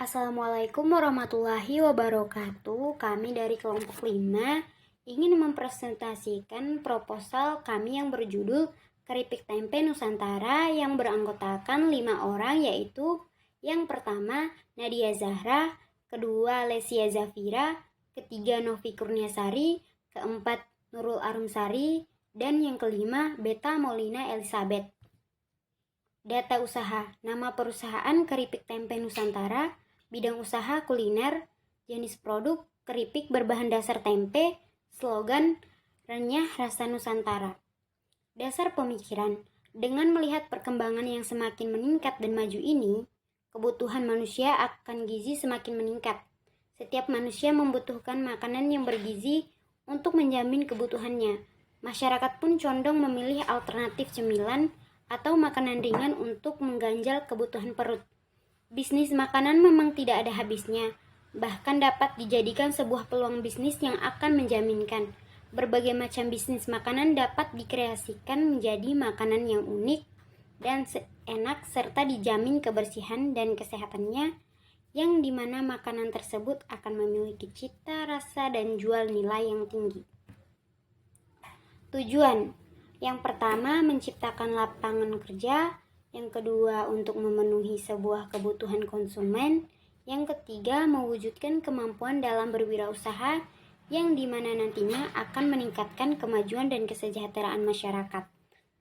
Assalamualaikum warahmatullahi wabarakatuh. Kami dari kelompok 5 ingin mempresentasikan proposal kami yang berjudul Keripik Tempe Nusantara yang beranggotakan 5 orang, yaitu yang pertama Nadia Zahra, kedua Lesia Zafira, ketiga Novi Kurniasari, keempat Nurul Arumsari, dan yang kelima Beta Molina Elizabeth. Data usaha: nama perusahaan Keripik Tempe Nusantara, bidang usaha kuliner, jenis produk keripik berbahan dasar tempe, slogan renyah rasa Nusantara. Dasar pemikiran: dengan melihat perkembangan yang semakin meningkat dan maju ini, kebutuhan manusia akan gizi semakin meningkat. Setiap manusia membutuhkan makanan yang bergizi untuk menjamin kebutuhannya. Masyarakat pun condong memilih alternatif cemilan atau makanan ringan untuk mengganjal kebutuhan perut. Bisnis makanan memang tidak ada habisnya, bahkan dapat dijadikan sebuah peluang bisnis yang akan menjaminkan. Berbagai macam bisnis makanan dapat dikreasikan menjadi makanan yang unik dan enak serta dijamin kebersihan dan kesehatannya, yang dimana makanan tersebut akan memiliki cita rasa dan jual nilai yang tinggi. Tujuan: yang pertama, menciptakan lapangan kerja. Yang kedua, untuk memenuhi sebuah kebutuhan konsumen. Yang ketiga, mewujudkan kemampuan dalam berwirausaha, yang dimana nantinya akan meningkatkan kemajuan dan kesejahteraan masyarakat.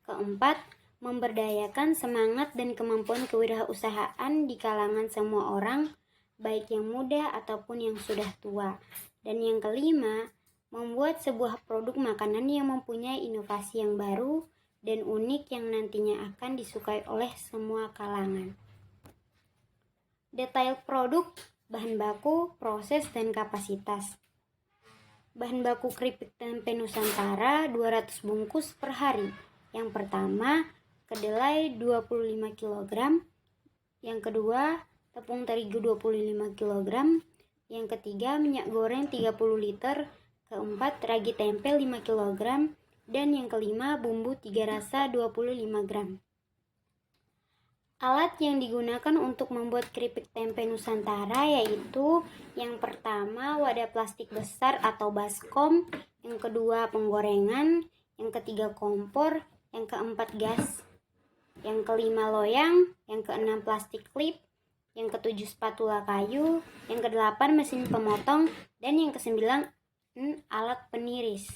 Keempat, memberdayakan semangat dan kemampuan kewirausahaan di kalangan semua orang, baik yang muda ataupun yang sudah tua. Dan yang kelima, membuat sebuah produk makanan yang mempunyai inovasi yang baru dan unik yang nantinya akan disukai oleh semua kalangan. Detail produk: bahan baku, proses, dan kapasitas. Bahan baku keripik tempe Nusantara 200 bungkus per hari. Yang pertama, kedelai 25 kg. Yang kedua, tepung terigu 25 kg. Yang ketiga, minyak goreng 30 liter. Keempat, ragi tempe 5 kg. Dan yang kelima, bumbu 3 rasa 25 gram. Alat yang digunakan untuk membuat keripik tempe Nusantara yaitu yang pertama, wadah plastik besar atau baskom. Yang kedua, penggorengan. Yang ketiga, kompor. Yang keempat, gas. Yang kelima, loyang. Yang keenam, plastik klip. Yang ketujuh, spatula kayu. Yang kedelapan, mesin pemotong. Dan yang kesembilan, alat peniris.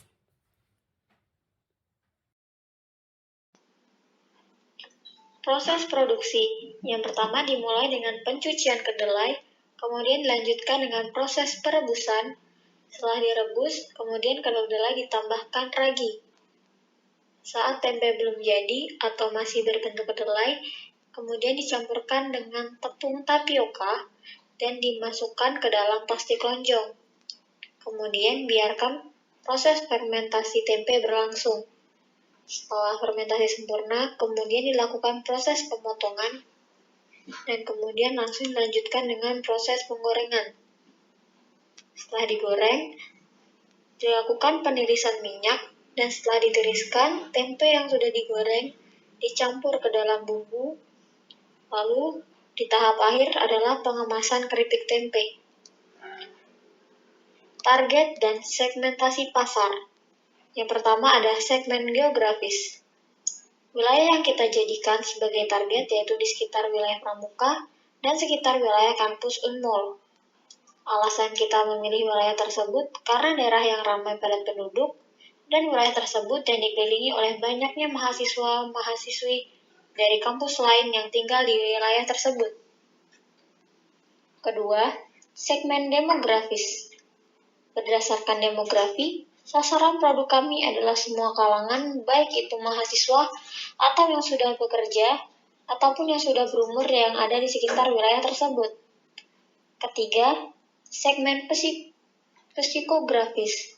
Proses produksi. Yang pertama dimulai dengan pencucian kedelai, kemudian dilanjutkan dengan proses perebusan. Setelah direbus, kemudian ke kedelai ditambahkan ragi. Saat tempe belum jadi atau masih berbentuk kedelai, kemudian dicampurkan dengan tepung tapioka dan dimasukkan ke dalam plastik lonjong. Kemudian biarkan proses fermentasi tempe berlangsung. Setelah fermentasi sempurna, kemudian dilakukan proses pemotongan dan kemudian langsung dilanjutkan dengan proses penggorengan. Setelah digoreng, dilakukan penirisan minyak dan setelah ditiriskan, tempe yang sudah digoreng dicampur ke dalam bumbu. Lalu di tahap akhir adalah pengemasan keripik tempe. Target dan segmentasi pasar. Yang pertama ada segmen geografis. Wilayah yang kita jadikan sebagai target yaitu di sekitar wilayah Pramuka dan sekitar wilayah kampus Unmul. Alasan kita memilih wilayah tersebut karena daerah yang ramai padat penduduk dan wilayah tersebut yang dikelilingi oleh banyaknya mahasiswa-mahasiswi dari kampus lain yang tinggal di wilayah tersebut. Kedua, segmen demografis. Berdasarkan demografi, sasaran produk kami adalah semua kalangan, baik itu mahasiswa atau yang sudah bekerja, ataupun yang sudah berumur yang ada di sekitar wilayah tersebut. Ketiga, segmen psikografis.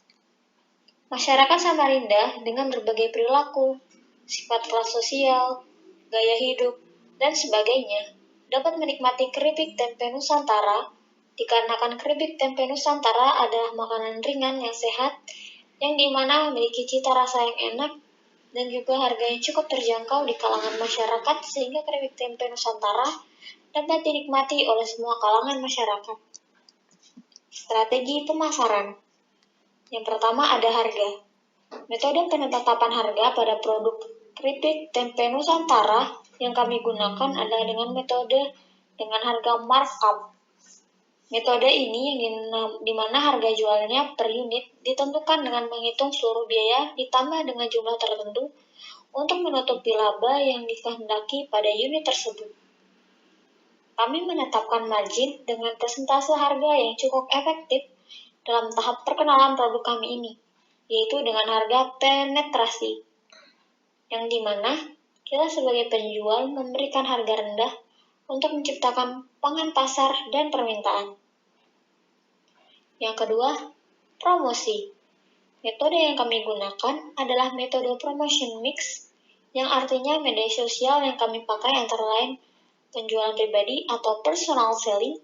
Masyarakat Samarinda dengan berbagai perilaku, sifat kelas sosial, gaya hidup, dan sebagainya dapat menikmati keripik tempe Nusantara dikarenakan keripik tempe Nusantara adalah makanan ringan yang sehat, yang dimana memiliki cita rasa yang enak, dan juga harga yang cukup terjangkau di kalangan masyarakat, sehingga keripik tempe Nusantara dapat dinikmati oleh semua kalangan masyarakat. Strategi pemasaran. Yang pertama ada harga. Metode penetapan harga pada produk keripik tempe Nusantara yang kami gunakan adalah dengan metode dengan harga markup. Metode ini di mana harga jualnya per unit ditentukan dengan menghitung seluruh biaya ditambah dengan jumlah tertentu untuk menutupi laba yang dikehendaki pada unit tersebut. Kami menetapkan margin dengan persentase harga yang cukup efektif dalam tahap perkenalan produk kami ini, yaitu dengan harga penetrasi, yang dimana kita sebagai penjual memberikan harga rendah untuk menciptakan pangan pasar dan permintaan. Yang kedua, promosi. Metode yang kami gunakan adalah metode promotion mix, yang artinya media sosial yang kami pakai antara lain penjualan pribadi atau personal selling,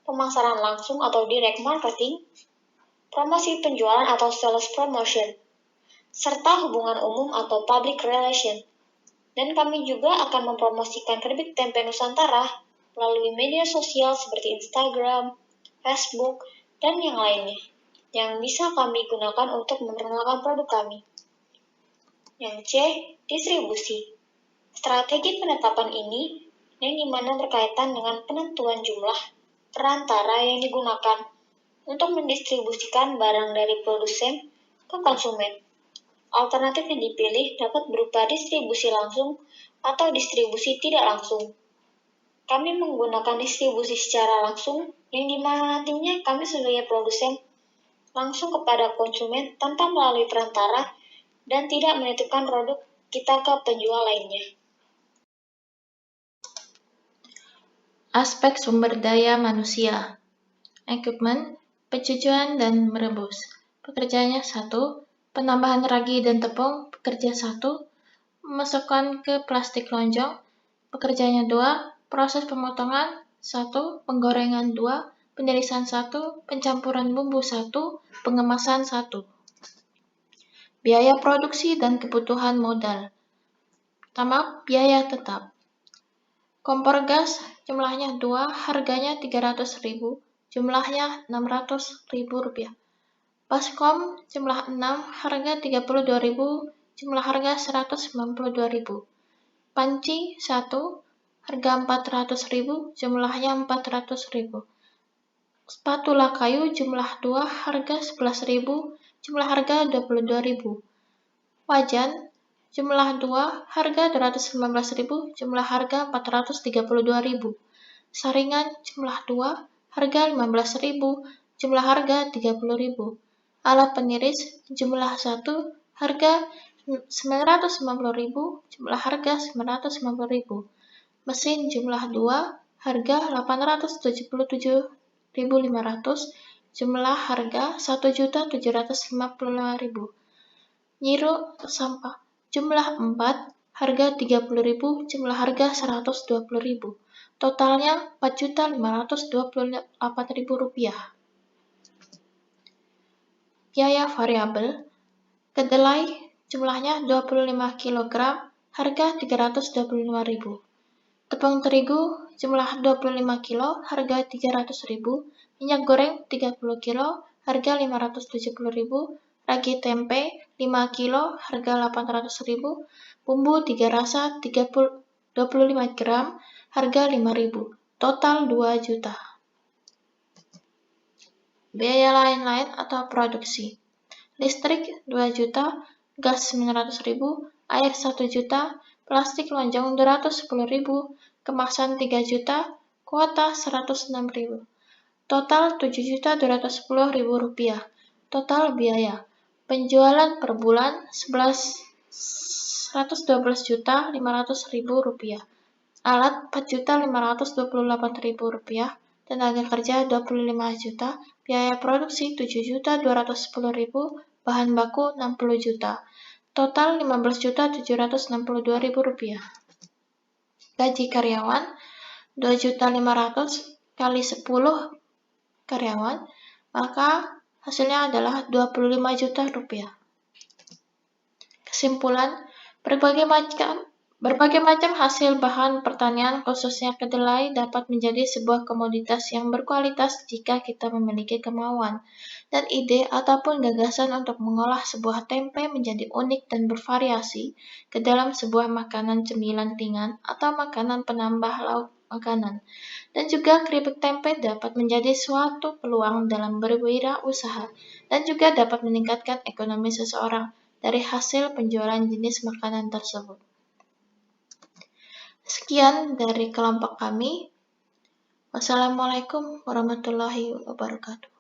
pemasaran langsung atau direct marketing, promosi penjualan atau sales promotion, serta hubungan umum atau public relation. Dan kami juga akan mempromosikan keripik tempe Nusantara melalui media sosial seperti Instagram, Facebook, dan yang lainnya, yang bisa kami gunakan untuk memperkenalkan produk kami. Yang C, distribusi. Strategi penetapan ini yang dimana berkaitan dengan penentuan jumlah perantara yang digunakan untuk mendistribusikan barang dari produsen ke konsumen. Alternatif yang dipilih dapat berupa distribusi langsung atau distribusi tidak langsung. Kami menggunakan distribusi secara langsung, yang dimana nantinya kami sebagai produsen langsung kepada konsumen tanpa melalui perantara dan tidak menitipkan produk kita ke penjual lainnya. Aspek sumber daya manusia. Equipment, pencucian dan merebus. Pekerjaannya 1. Penambahan ragi dan tepung, pekerja 1. Memasukkan ke plastik lonjong, pekerjaannya 2. Proses pemotongan 1. Penggorengan 2. Penirisan 1. Pencampuran bumbu 1. Pengemasan 1. Biaya produksi dan kebutuhan modal. Pertama, biaya tetap. Kompor gas jumlahnya 2, harganya 300.000, jumlahnya Rp600.000. Baskom jumlah 6, harga 32.000, jumlah harga Rp192.000. Panci 1, harga 400.000, jumlahnya Rp400.000. Spatula kayu jumlah 2, harga 11.000, jumlah harga Rp22.000. Wajan jumlah 2, harga Rp215.000, jumlah harga Rp432.000. Saringan jumlah 2, harga Rp15.000, jumlah harga Rp30.000. Alat peniris jumlah 1, harga Rp990.000, jumlah harga Rp990.000. Mesin jumlah 2, harga Rp877.500, jumlah harga Rp1.755.000. Nyiruk sampah jumlah 4, harga Rp30.000, jumlah harga Rp120.000. Totalnya Rp4.528.000. Biaya variabel. Kedelai jumlahnya 25 kg, harga Rp325.000. Tepung terigu jumlah 25 kg, harga Rp300.000. Minyak goreng 30 kg, harga Rp570.000. Ragi tempe 5 kg, harga Rp800.000. Bumbu 3 rasa 25 gram, harga Rp5.000. Total Rp2 juta. Biaya lain-lain atau produksi. Listrik 2 juta, gas 900.000, air 1 juta, plastik lonjong 210.000, kemasan 3 juta, kuota 106.000. Total Rp7.210.000. Total biaya. Penjualan per bulan Rp112.500.000. Alat Rp4.528.000. Tenaga kerja 25 juta, biaya produksi 7.210.000, bahan baku 60 juta. Total Rp15.762.000. Gaji karyawan 2.500.000 kali 10 karyawan, maka hasilnya adalah Rp25 juta. Kesimpulan, berbagai macam Berbagai macam hasil bahan pertanian, khususnya kedelai, dapat menjadi sebuah komoditas yang berkualitas jika kita memiliki kemauan dan ide ataupun gagasan untuk mengolah sebuah tempe menjadi unik dan bervariasi ke dalam sebuah makanan cemilan ringan atau makanan penambah lauk makanan. Dan juga keripik tempe dapat menjadi suatu peluang dalam berwirausaha dan juga dapat meningkatkan ekonomi seseorang dari hasil penjualan jenis makanan tersebut. Sekian dari kelompok kami. Wassalamualaikum warahmatullahi wabarakatuh.